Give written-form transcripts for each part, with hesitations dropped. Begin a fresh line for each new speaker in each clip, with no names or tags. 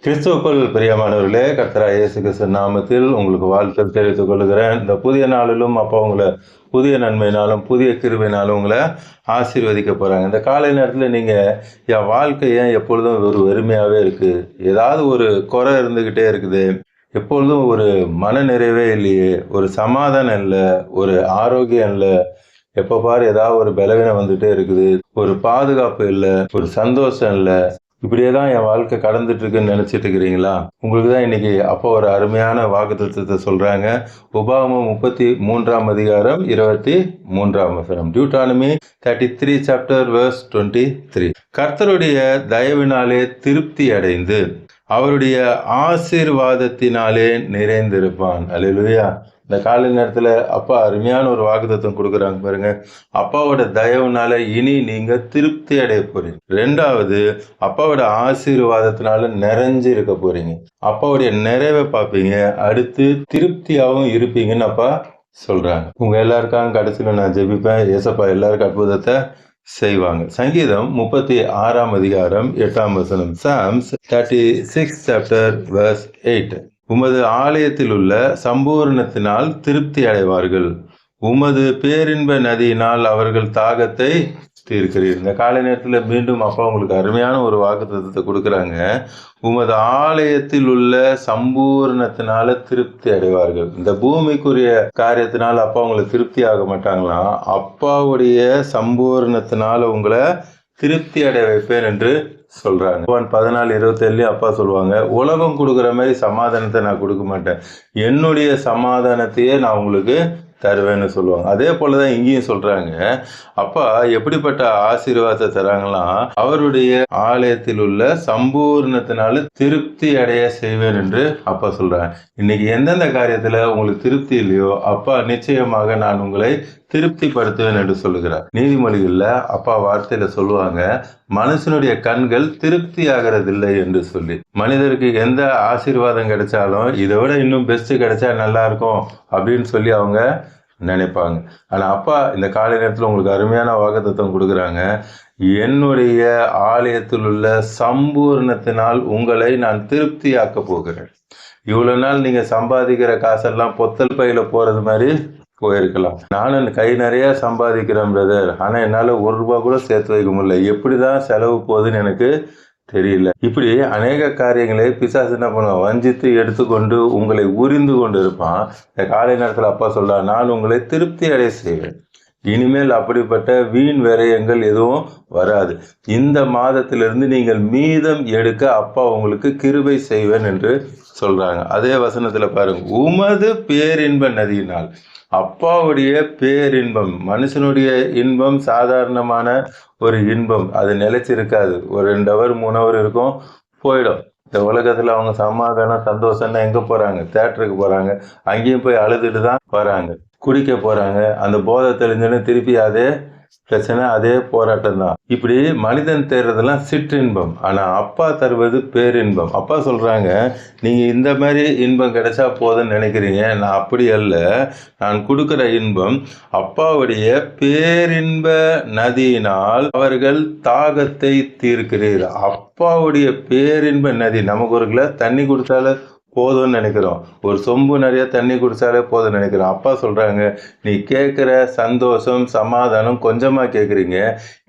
கிறிஸ்துவுக்குள் பிரியமானவர்களே, கர்த்தராகிய இயேசு கிறிஸ்து நாமத்தில் உங்களுக்கு வாழ்த்து தெரிவித்துக் கொள்கிறேன். இந்த புதிய நாளிலும் அப்போ உங்களை புதிய நன்மையினாலும் புதிய கிருபையினாலும் உங்களை ஆசீர்வதிக்க போகிறாங்க. இந்த காலை நேரத்தில் நீங்கள் என் வாழ்க்கை ஏன் எப்பொழுதும் ஒரு வெறுமையாகவே இருக்குது, ஏதாவது ஒரு குறை இருந்துக்கிட்டே இருக்குது, எப்பொழுதும் ஒரு மன நிறைவே இல்லையே, ஒரு சமாதானம் இல்லை, ஒரு ஆரோக்கியம் இல்லை, எப்போ பாரு ஏதாவது ஒரு பலவீனம் வந்துகிட்டே இருக்குது, ஒரு பாதுகாப்பு இல்லை, ஒரு சந்தோஷம் இல்லை, இப்படியே தான் என் வாழ்க்கை கடந்துட்டு இருக்குன்னு நினைச்சிட்டு இருக்கிறீங்களா? உங்களுக்கு தான் இன்னைக்கு அப்போ ஒரு அருமையான வாக்குத்தத்தத்தை சொல்றாங்க. உபாகமம் 33 அதிகாரம் 23 வசனம். Deuteronomy 33 chapter verse 23. கர்த்தருடைய தயவினாலே திருப்தி அடைந்து அவருடைய ஆசீர்வாதத்தினாலே நிறைந்திருப்பான். அல்லேலூயா. இந்த காலை நேரத்தில் அப்பா அருமையான ஒரு வாக்குத்தத்தம் கொடுக்குறாங்க பாருங்க. அப்பாவோட தயவுனால இனி நீங்க திருப்தி அடைய போறீங்க. ரெண்டாவது, அப்பாவோட ஆசீர்வாதத்தினால நிறைஞ்சு இருக்க போறீங்க. அப்பாவுடைய நிறைவை பார்ப்பீங்க. அடுத்து திருப்தியாகவும் இருப்பீங்கன்னு அப்பா சொல்றாங்க. உங்க எல்லாருக்காக கடைசியில் நான் ஜெபிப்பேன். ஏசப்பா எல்லாருக்கும் அற்புதத்தை செய்வாங்க. சங்கீதம் 36 அதிகாரம் 8 வசனம். Psalms 36 chapter verse 8. உமது ஆலயத்தில் உள்ள சம்பூர்ணத்தினால் திருப்தி அடைவார்கள், உமது பேரின்ப நதியினால் அவர்கள் தாகத்தை தீர்க்கிறீர். இந்த காலை நேரத்தில் மீண்டும் அப்பா உங்களுக்கு அருமையான ஒரு வாக்குத்தத்தத்தை கொடுக்குறாங்க. உமது ஆலயத்தில் உள்ள சம்பூர்ணத்தினால திருப்தி அடைவார்கள். இந்த பூமிக்குரிய காரியத்தினால அப்பா உங்களை திருப்தி ஆக மாட்டாங்களாம். அப்பாவுடைய சம்பூர்ணத்தினால உங்களை திருப்தி அடைய வைப்பேன் என்று சொல்றாங்க. 14:27 அப்பா சொல்லுவாங்க, உலகம் கொடுக்குற மாதிரி சமாதானத்தை நான் கொடுக்க மாட்டேன், என்னுடைய சமாதானத்தையே நான் உங்களுக்கு தருவேன்னு சொல்லுவாங்க. அதே போலதான் இங்கேயும் சொல்றாங்க. அப்பா எப்படிப்பட்ட ஆசீர்வாதத்தை தராங்களாம், அவருடைய ஆலயத்தில் உள்ள சம்பூர்ணத்தினால திருப்தி அடைய செய்வேன் என்று அப்பா சொல்றாங்க. இன்னைக்கு எந்தெந்த காரியத்துல உங்களுக்கு திருப்தி இல்லையோ அப்பா நிச்சயமாக நான் உங்களை திருப்திப்படுத்துவேன் என்று சொல்லுகிறார். நீதிமொழிகள்ல அப்பா வார்த்தையில சொல்லுவாங்க, மனுஷனுடைய கண்கள் திருப்தி ஆகிறதில்லை என்று சொல்லி. மனிதருக்கு எந்த ஆசீர்வாதம் கிடைச்சாலும் இதை விட இன்னும் பெஸ்ட் கிடைச்சா நல்லா இருக்கும் அப்படின்னு சொல்லி அவங்க நினைப்பாங்க. ஆனா அப்பா இந்த காலை நேரத்தில் உங்களுக்கு அருமையான வாக்குத்தத்தம் கொடுக்குறாங்க. என்னுடைய ஆலயத்தில் உள்ள சம்பூர்ணத்தினால் உங்களை நான் திருப்தியாக்க போகிறேன். இவ்வளவு நாள் நீங்க சம்பாதிக்கிற காசெல்லாம் பொத்தல் பையில போறது மாதிரி போயிருக்கலாம். நானும் கை நிறைய சம்பாதிக்கிறேன் பிரதர், ஆனா என்னால ₹1 கூட சேர்த்து வைக்க முடியல, எப்படிதான் செலவு போகுதுன்னு எனக்கு தெரியல. இப்படி அநேக காரியங்களை பிசாசு என்ன பண்ணுவான், வஞ்சித்து எடுத்துக்கொண்டு உங்களை உரிந்து கொண்டு இருப்பான். இந்த காலை நேரத்தில் அப்பா சொல்றான், நான் உங்களை திருப்தி அடைய செய்வேன். இனிமேல் அப்படிப்பட்ட வீண் விரயங்கள் எதுவும் வராது. இந்த மாதத்திலிருந்து நீங்கள் மீதம் எடுக்க அப்பா உங்களுக்கு கிருபை செய்வேன் என்று சொல்றாங்க. அதே வசனத்துல பாருங்க, உமது பேரின்ப நதியினால். அப்பாவுடைய பேரின்பம், மனுஷனுடைய இன்பம் சாதாரணமான ஒரு இன்பம், அது நிலைச்சிருக்காது. ஒரு 2 hour 3 hour இருக்கும், போயிடும். இந்த உலகத்துல அவங்க சமாதானம் சந்தோஷம்னா எங்க போறாங்க, தியேட்டருக்கு போறாங்க, அங்கேயும் போய் அழுதுட்டு தான் வராங்க, குடிக்க போறாங்க. அந்த போதை தெளிஞ்சோன்னு திருப்பி அதே பிரச்சனை, அதே போராட்டம் தான். இப்படி மனிதன் தேர்றதெல்லாம் சிற்றின்பம், ஆனா அப்பா தருவது பேரின்பம். அப்பா சொல்றாங்க, நீங்க இந்த மாதிரி இன்பம் கிடைச்சா போதும்னு நினைக்கிறீங்க, நான் அப்படி அல்ல. நான் கொடுக்கிற இன்பம் அப்பாவுடைய பேரின்ப நதியினால் அவர்கள் தாகத்தை தீர்க்கிறீர். அப்பாவுடைய பேரின்ப நதி. நமக்கு ஒரு கிளாஸ் தண்ணி குடிச்சாலும் போதும்னு நினைக்கிறோம், ஒரு சொம்பு நிறைய தண்ணி குடிச்சாலே போதும்னு நினைக்கிறோம். அப்பா சொல்றாங்க, நீ கேட்குற சந்தோஷம் சமாதானம் கொஞ்சமா கேட்குறீங்க,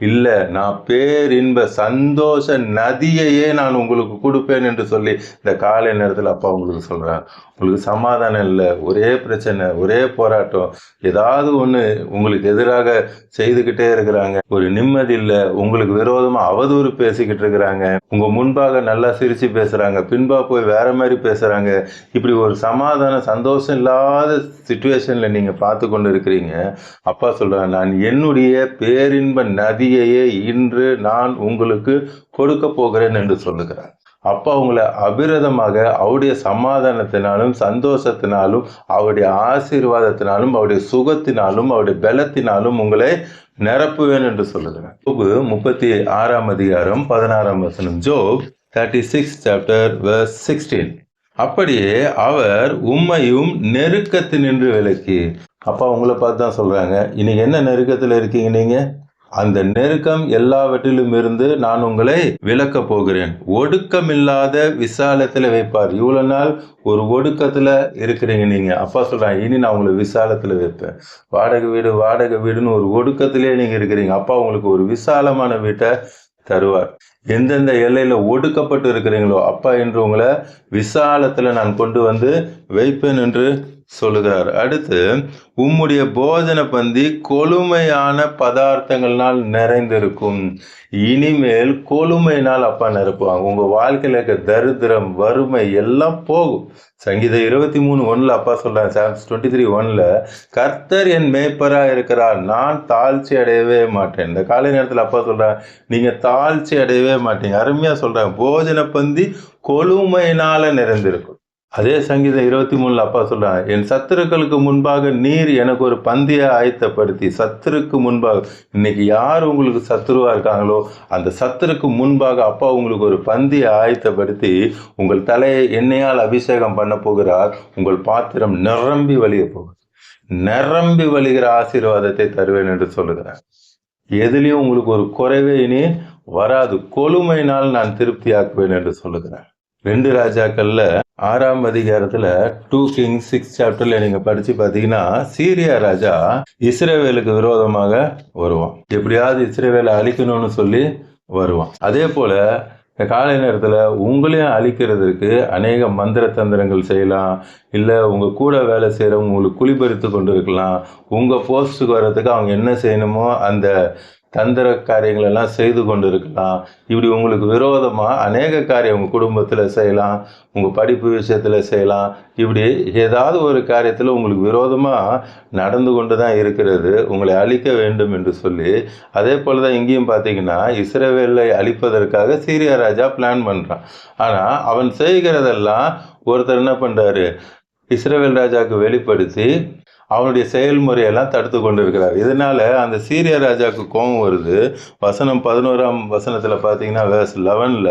இல்லை நான் பேரின்ப சந்தோஷ நதியையே நான் உங்களுக்கு கொடுப்பேன் என்று சொல்லி இந்த காலை நேரத்தில் அப்பா உங்களுக்கு சொல்றாங்க. உங்களுக்கு சமாதானம் இல்லை, ஒரே பிரச்சனை, ஒரே போராட்டம், ஏதாவது ஒன்று உங்களுக்கு எதிராக செய்துக்கிட்டே இருக்கிறாங்க, ஒரு நிம்மதி இல்லை, உங்களுக்கு விரோதமாக அவதூறு பேசிக்கிட்டு இருக்கிறாங்க, உங்க முன்பாக நல்லா சிரிச்சு பேசுறாங்க, பின்பா போய் வேற மாதிரி பேசுறாங்க. இப்படி ஒரு சமாதான சந்தோஷம் இல்லாத சிச்சுவேஷன்ல நீங்க பார்த்து கொண்டு இருக்கிறீங்க. அப்பா சொல்றாங்க, நான் என்னுடைய பேரின்ப நதியையே இன்று நான் உங்களுக்கு கொடுக்க போகிறேன் என்று சொல்லுகிறார். அப்பா உங்களை அபிரதமாக அவருடைய சமாதானத்தினாலும் சந்தோஷத்தினாலும் அவருடைய ஆசீர்வாதத்தினாலும் அவருடைய சுகத்தினாலும் அவருடைய பலத்தினாலும் உங்களை நிரப்புவேன் என்று சொல்லுகிறார். ஜோபு 36 அதிகாரம் 16 வசனம். ஜோப் 36 chapter verse 16. அப்படியே அவர் உம்மையும் நெருக்கத்தினின்று விலக்கி. அப்பா உங்களை பார்த்து தான் சொல்றாங்க, இன்னைக்கு என்ன நெருக்கத்தில் இருக்கீங்க நீங்க? அந்த நெருக்கம் எல்லாவற்றிலும் இருந்து நான் உங்களை விலக்கப் போகிறேன். ஒடுக்கமில்லாத விசாலத்துல வைப்பார். இவ்வளவு நாள் ஒரு ஒடுக்கத்துல இருக்கிறீங்க நீங்க. அப்பா சொல்றாங்க, இனி நான் உங்களை விசாலத்துல வைப்பேன். வாடகை வீடுன்னு ஒரு ஒடுக்கத்திலே நீங்க இருக்கிறீங்க. அப்பா உங்களுக்கு ஒரு விசாலமான வீட்டை தருவார். எந்தெந்த எல்லையில ஒடுக்கப்பட்டு இருக்கிறீங்களோ அப்பா என்று உங்களை விசாலத்துல நான் கொண்டு வந்து வைப்பேன் என்று சொல்லுகிறார். அடுத்து, உம்முடைய போஜன பந்தி கொழுமையான பதார்த்தங்கள்னால் நிறைந்திருக்கும். இனிமேல் கொழுமையினால் அப்பா நிரப்புவாங்க. உங்க வாழ்க்கையில இருக்க தரித்திரம், வறுமை எல்லாம் போகும். சங்கீதம் 23:1 அப்பா சொல்றாங்க, சாம்ஸ் 23:1 கர்த்தர் என் மேய்ப்பரா இருக்கிறார், நான் தாழ்ச்சி அடையவே மாட்டேன். இந்த காலை நேரத்தில் அப்பா சொல்றாங்க, நீங்க தாழ்ச்சி அடையவே மாட்டீங்க. அருமையா சொல்றாங்க, போஜன பந்தி கொழுமையினால நிறைந்திருக்கும். அதே சங்கீதம் 23 அப்பா சொல்றாங்க, என் சத்துருக்களுக்கு முன்பாக நீர் எனக்கு ஒரு பந்தியை ஆயத்தப்படுத்தி. சத்துருக்கு முன்பாக, இன்னைக்கு யார் உங்களுக்கு சத்துருவா இருக்காங்களோ அந்த சத்துருக்கு முன்பாக அப்பா உங்களுக்கு ஒரு பந்தியை ஆயத்தப்படுத்தி உங்கள் தலையை எண்ணெயால் அபிஷேகம் பண்ண போகிறார். உங்கள் பாத்திரம் நிரம்பி வழிய போகும். நிரம்பி வழிகிற ஆசீர்வாதத்தை தருவேன் என்று சொல்லுகிறார். எதுலேயும் உங்களுக்கு ஒரு குறைவே இனி வராது. கொழுமையினால் நான் திருப்தி ஆக்குவேன் என்று சொல்லுகிறார். 2 ராஜாக்கள்ல 6ஆம் அதிகாரத்துல 2 Kings 6 சாப்டர்ல நீங்க படிச்சு பாத்தீங்கன்னா, சீரியா ராஜா இஸ்ரவேலுக்கு விரோதமாக வருவான். எப்படியாவது இஸ்ரவேலை அழிக்கணும்னு சொல்லி வருவான். அதே போல இந்த காலை நேரத்துல உங்களையும் அழிக்கிறதுக்கு அநேக மந்திர தந்திரங்கள் செய்யலாம். இல்லை உங்க கூட வேலை செய்யறவங்க உங்களுக்கு குளிபறித்து கொண்டு இருக்கலாம். உங்க போஸ்ட்டுக்கு வர்றதுக்கு அவங்க என்ன செய்யணுமோ அந்த தந்திர காரியங்கள் எல்லாம் செய்து கொண்டு இருக்கலாம். இப்படி உங்களுக்கு விரோதமா அநேக காரியம் உங்க குடும்பத்துல செய்யலாம், உங்க படிப்பு விஷயத்துல செய்யலாம். இப்படி ஏதாவது ஒரு காரியத்துல உங்களுக்கு விரோதமா நடந்து கொண்டு தான் இருக்கிறது, உங்களை அழிக்க வேண்டும் என்று சொல்லி. அதே போலதான் இங்கேயும் பார்த்தீங்கன்னா, இஸ்ரவேலை அழிப்பதற்காக சீரியா ராஜா பிளான் பண்றான். ஆனா அவன் செய்கிறதெல்லாம் ஒருத்தர் என்ன பண்றாரு, இஸ்ரவேல் ராஜாவுக்கு வெளிப்படுத்தி அவனுடைய செயல்முறையெல்லாம் தடுத்து கொண்டு இருக்கிறார். இதனால அந்த சீரியா ராஜாவுக்கு கோபம் வருது. வசனம் 11ஆம் வசனத்துல பார்த்தீங்கன்னா, வேர்ஸ் 11ல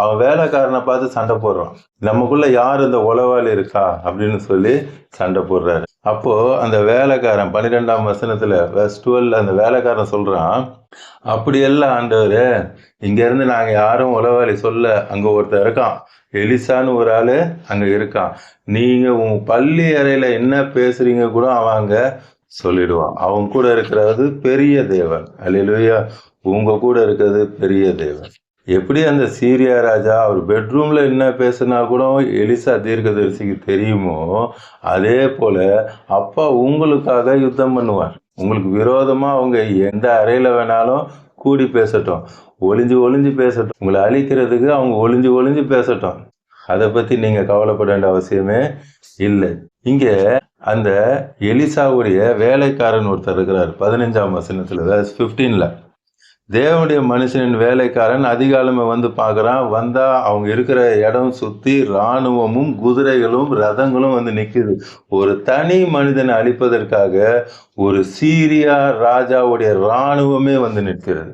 அவன் வேலைக்காரனை பார்த்து சண்டை போடுறான். நமக்குள்ள யார் இந்த உளவாளி இருக்கா அப்படின்னு சொல்லி சண்டை போடுறாரு. அப்போ அந்த வேலைக்காரன் 12ஆம் வசனத்துல வேர்ஸ் 12 அந்த வேலைக்காரன் சொல்றான், அப்படியெல்லாம் ஆண்டவரே, இங்க இருந்து நாங்க யாரும் உளவாளி சொல்ல, அங்க ஒருத்தர் இருக்கான், எலிசான்னு ஒரு ஆளு அங்க இருக்கான். நீங்க உங்க பள்ளி அறையில என்ன பேசுறீங்க கூட அவன் அங்க சொல்லிடுவான். அவன் கூட இருக்கிறது பெரிய தேவன். அல்லேலூயா. உங்க கூட இருக்கிறது பெரிய தேவன். எப்படி அந்த சீரியா ராஜா அவர் பெட்ரூம்ல என்ன பேசுனா கூட எலிசா தீர்க்கதரிசிக்கு தெரியுமோ, அதே போல அப்பா உங்களுக்காக யுத்தம் பண்ணுவார். உங்களுக்கு விரோதமா அவங்க எந்த அறையில வேணாலும் கூடி பேசட்டும், ஒளிஞ்சு பேசட்டும். உங்களை அழிக்கிறதுக்கு அவங்க ஒளிஞ்சு பேசட்டும். அதை பத்தி நீங்க கவலைப்பட வேண்டிய அவசியமே இல்லை. இங்க அந்த எலிசாவுடைய வேலைக்காரன் ஒருத்தர் இருக்கிறார். 15ஆம் வசனத்துல வேர்ஸ் 15ல தேவனுடைய மனுஷனின் வேலைக்காரன் அதிகாலமே வந்து பார்க்குறான். வந்தா அவங்க இருக்கிற இடம் சுத்தி இராணுவமும் குதிரைகளும் ரதங்களும் வந்து நிக்குது. ஒரு தனி மனிதனை அழிப்பதற்காக ஒரு சீரியா ராஜாவுடைய இராணுவமே வந்து நிற்கிறது.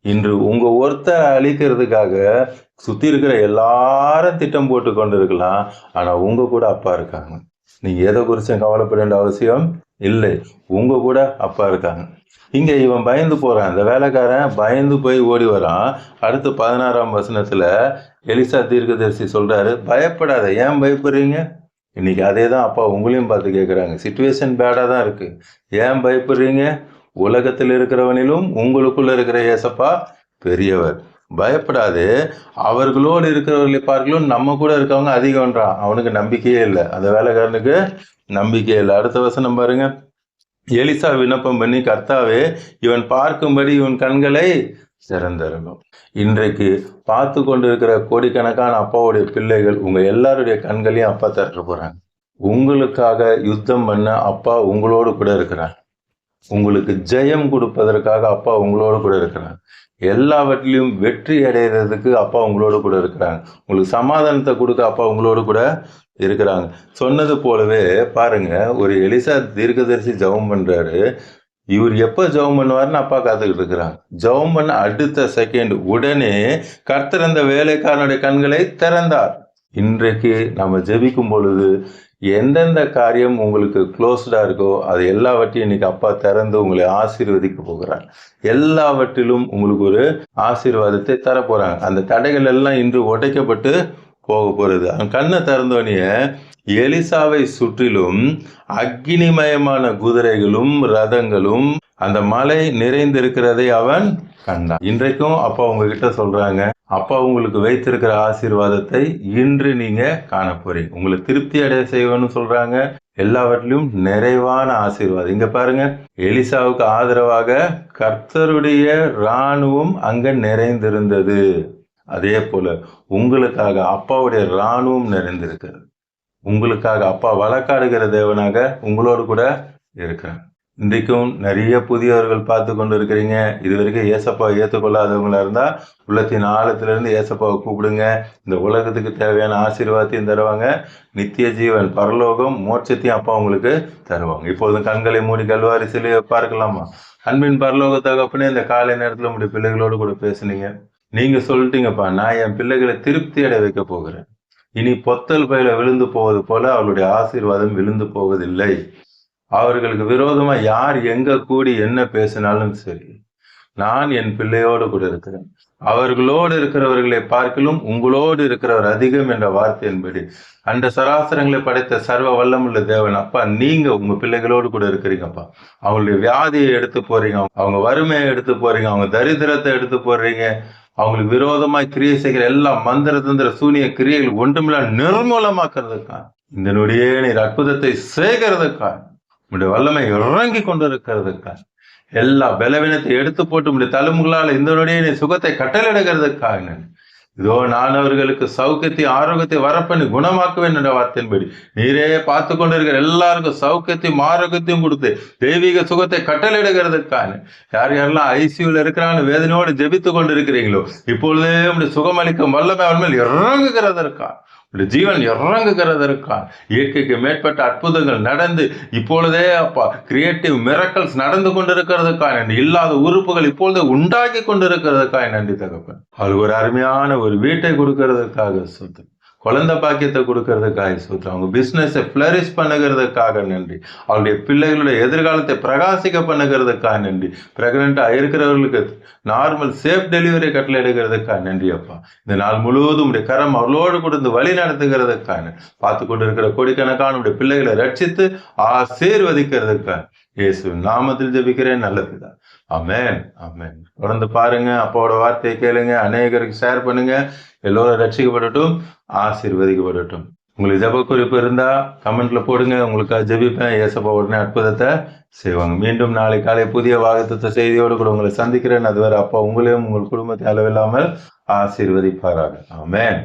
இன்று உங்க ஒருத்தரை அழிக்கிறதுக்காக சுத்தி இருக்கிற எல்லாரும் திட்டம் போட்டு கொண்டு இருக்கலாம். ஆனா உங்க கூட அப்பா இருக்காங்க. நீங்க எதை குறிச்சும் கவலைப்பட வேண்டிய அவசியம் இல்லை. உங்க கூட அப்பா இருக்காங்க. இங்க இவன் பயந்து போறான். அந்த வேலைக்காரன் பயந்து போய் ஓடி வரான். அடுத்து 16ஆம் வசனத்துல எலிசா தீர்க்கதரிசி சொல்றாரு, பயப்படாத. ஏன் பயப்படுறீங்க? இன்னைக்கு அதே தான் அப்பா உங்களையும் பார்த்து கேட்குறாங்க. சிச்சுவேஷன் பேடா தான் இருக்கு, ஏன் பயப்படுறீங்க? உலகத்தில் இருக்கிறவனிலும் உங்களுக்குள்ள இருக்கிற ஏசப்பா பெரியவர். பயப்படாது. அவர்களோடு இருக்கிறவர்களை பார்க்கலும் நம்ம கூட இருக்கவங்க அதிகம்ன்றான். அவனுக்கு நம்பிக்கையே இல்லை, அந்த வேலைக்காரனுக்கு நம்பிக்கையே இல்லை. அடுத்த வசனம் பாருங்க. எலிசா விண்ணப்பம் பண்ணி, கர்த்தாவே, இவன் பார்க்கும்படி இவன் கண்களை திறந்திருக்கும். இன்றைக்கு பார்த்து கொண்டு இருக்கிற கோடிக்கணக்கான அப்பாவுடைய பிள்ளைகள் உங்க எல்லாருடைய கண்களையும் அப்பா திறக்க போறாங்க. உங்களுக்காக யுத்தம் பண்ண அப்பா உங்களோடு கூட இருக்கிறார். உங்களுக்கு ஜெயம் கொடுப்பதற்காக அப்பா உங்களோடு கூட இருக்கிறாங்க. எல்லாவற்றிலையும் வெற்றி அடைகிறதுக்கு அப்பா உங்களோடு கூட இருக்கிறாங்க. உங்களுக்கு சமாதானத்தை கொடுக்க அப்பா உங்களோடு கூட இருக்கிறாங்க. சொன்னது போலவே பாருங்க, ஒரு எலிசா தீர்க்கதரிசி ஜெபம் பண்றாரு. இவர் எப்ப ஜெபம் பண்ணுவாருன்னு அப்பா காத்துக்கிட்டு இருக்கிறாங்க. ஜெபம் பண்ண அடுத்த செகண்ட் உடனே கர்த்தர் அந்த வேலைக்காரனுடைய கண்களை திறந்தார். இன்றைக்கு நம்ம ஜெபிக்கும் பொழுது எந்தெந்த காரியம் உங்களுக்கு க்ளோஸ்டா இருக்கோ அது எல்லாவற்றையும் இன்னைக்கு அப்பா திறந்து உங்களை ஆசீர்வதிக்க போகிறார். எல்லாவற்றிலும் உங்களுக்கு ஒரு ஆசீர்வாதத்தை தர போறாங்க. அந்த தடைகள் எல்லாம் இன்று உடைக்கப்பட்டு போக போறது. அவன் கண்ணை திறந்தோடனே எலிசாவை சுற்றிலும் அக்னிமயமான குதிரைகளும் ரதங்களும் அந்த மலை நிறைந்திருக்கிறதை அவன் கண்டான். இன்றைக்கும் அப்பா உங்ககிட்ட சொல்றாங்க, அப்பா உங்களுக்கு வைத்திருக்கிற ஆசீர்வாதத்தை இன்று நீங்க காண போறீங்க. உங்களை திருப்தி அடைய செய்வேன்னு சொல்றாங்க. எல்லாவற்றிலும் நிறைவான ஆசீர்வாதம். இங்க பாருங்க, எலிசாவுக்கு ஆதரவாக கர்த்தருடைய இராணுவம் அங்க நிறைந்திருந்தது. அதே போல உங்களுக்காக அப்பாவுடைய இராணுவம் நிறைந்திருக்கிறது. உங்களுக்காக அப்பா வழக்காடுகிற தேவனாக உங்களோடு கூட இருக்கிறார். இன்றைக்கும் நிறைய புதியவர்கள் பார்த்து கொண்டு இருக்கிறீங்க. இது வரைக்கும் ஏசப்பாவை ஏற்றுக்கொள்ளாதவங்களா இருந்தா உள்ளத்தின் ஆழத்திலிருந்து ஏசப்பாவை கூப்பிடுங்க. இந்த உலகத்துக்கு தேவையான ஆசீர்வாதத்தையும் தருவாங்க, நித்திய ஜீவன் பரலோகம் மோட்சத்தையும் அப்பா உங்களுக்கு தருவாங்க. இப்பொழுதும் கண்களை மூடி கல்வாரி சிலையை பார்க்கலாமா? அன்பின் பரலோக தகப்பனே, இந்த காலை நேரத்தில் உங்களுடைய பிள்ளைகளோடு கூட பேசுனீங்க. நீங்க சொல்லிட்டீங்கப்பா, நான் என் பிள்ளைகளை திருப்தி அடைய வைக்க போகிறேன். இனி பொத்தல் பையில விழுந்து போவது போல அவளுடைய ஆசீர்வாதம் விழுந்து போவதில்லை. அவர்களுக்கு விரோதமா யார் எங்க கூடி என்ன பேசினாலும் சரி, நான் என் பிள்ளையோடு கூட இருக்கிறேன். அவர்களோடு இருக்கிறவர்களை பார்க்கலும் உங்களோடு இருக்கிறவர் அதிகம் என்ற வார்த்தையின்படி அந்த சராசரங்களை படைத்த சர்வ வல்லமுள்ள தேவன் அப்பா, நீங்க உங்க பிள்ளைகளோடு கூட இருக்கிறீங்கப்பா. அவங்களுடைய வியாதியை எடுத்து போறீங்க, அவங்க வறுமையை எடுத்து போறீங்க, அவங்க தரித்திரத்தை எடுத்து போடுறீங்க. அவங்களுக்கு விரோதமாய் கிரியை செய்கிற எல்லா மந்திர தந்திர சூனிய கிரியைகள் ஒன்றுமில்ல நிர்மூலமாக்குறதுக்காக, இந்த நொடியே நீர் அற்புதத்தை செய்கிறதுக்காக, உங்களுடைய வல்லமை இறங்கி கொண்டிருக்கிறதுக்காக, எல்லா பலவீனத்தை எடுத்து போட்டு உங்களுடைய தலைமுகளால் இந்த நொடியே நீ சுகத்தை கட்டளையிடுகிறதுக்காக, இதோ நான் அவர்களுக்கு சௌக்கியத்தை ஆரோக்கியத்தை வரப்பண்ணி குணமாக்குவேன் என்ற வார்த்தையின்படி நீரே பார்த்து கொண்டிருக்கிற எல்லாருக்கும் சௌக்கியத்தையும் ஆரோக்கியத்தையும் கொடுத்து தெய்வீக சுகத்தை கட்டளையிடுகிறதுக்கான யார் யாரெல்லாம் ஐசியூல இருக்கிறான்னு வேதனையோடு ஜெபித்து கொண்டு இருக்கிறீங்களோ இப்பொழுதே உங்களுடைய சுகமளிக்கும் வல்லமை அவன் மேல் இறங்குகிறதற்கா, ஜீவன் இறங்குகிறதற்கா, இயற்கைக்கு மேற்பட்ட அற்புதங்கள் நடந்து இப்பொழுதே அப்பா கிரியேட்டிவ் மிரக்கல்ஸ் நடந்து கொண்டிருக்கிறதுக்காக, இல்லாத உறுப்புகள் இப்பொழுதே உண்டாக்கி கொண்டிருக்கிறதுக்காக நன்றி தகப்பன். அவளுக்கு ஒரு அருமையான ஒரு வீட்டை கொடுக்கறதுக்காக சொல்றேன், குழந்தை பாக்கியத்தை கொடுக்கறதுக்காக சொல்றேன், அவங்க பிசினஸை ஃபிளரிஷ் பண்ணுகிறதுக்காக நன்றி, அவருடைய பிள்ளைகளுடைய எதிர்காலத்தை பிரகாசிக்க பண்ணுகிறதுக்காக நன்றி, பிரெக்னெண்டா இருக்கிறவர்களுக்கு நார்மல் சேஃப் டெலிவரி கட்டளை எடுக்கிறதுக்காக நன்றி அப்பா. இந்த நாள் முழுவதும் உடைய கரம் அவளோடு கொடுத்து வழி நடத்துகிறதுக்காக, பார்த்து கொண்டு இருக்கிற கோடிக்கணக்கான உடைய பிள்ளைகளை ரட்சித்து ஆசீர்வதிக்கிறதுக்காக இயேசு நாமத்தில் ஜெபிக்கிறேன், நல்லதுதான். ஆமென், ஆமென். தொடர்ந்து பாருங்க, அப்பாவோட வார்த்தையை கேளுங்க, அநேகருக்கு ஷேர் பண்ணுங்க. எல்லோரும் ரட்சிக்கப்படட்டும், ஆசீர்வதிக்கப்படட்டும். உங்களுக்கு ஜெப குறிப்பு இருந்தா கமெண்ட்ல போடுங்க, உங்களுக்காக ஜெபிப்பேன். ஏசப்பா உடனே அற்புதத்தை செய்வாங்க. மீண்டும் நாளை காலை புதிய வாக்குத்தத்த செய்தியோடு கூட உங்களை சந்திக்கிறேன். அதுவரை அப்பா உங்களையும் உங்கள் குடும்பத்தை அளவில்லாமல் ஆசீர்வதிப்பாராக. ஆமென்.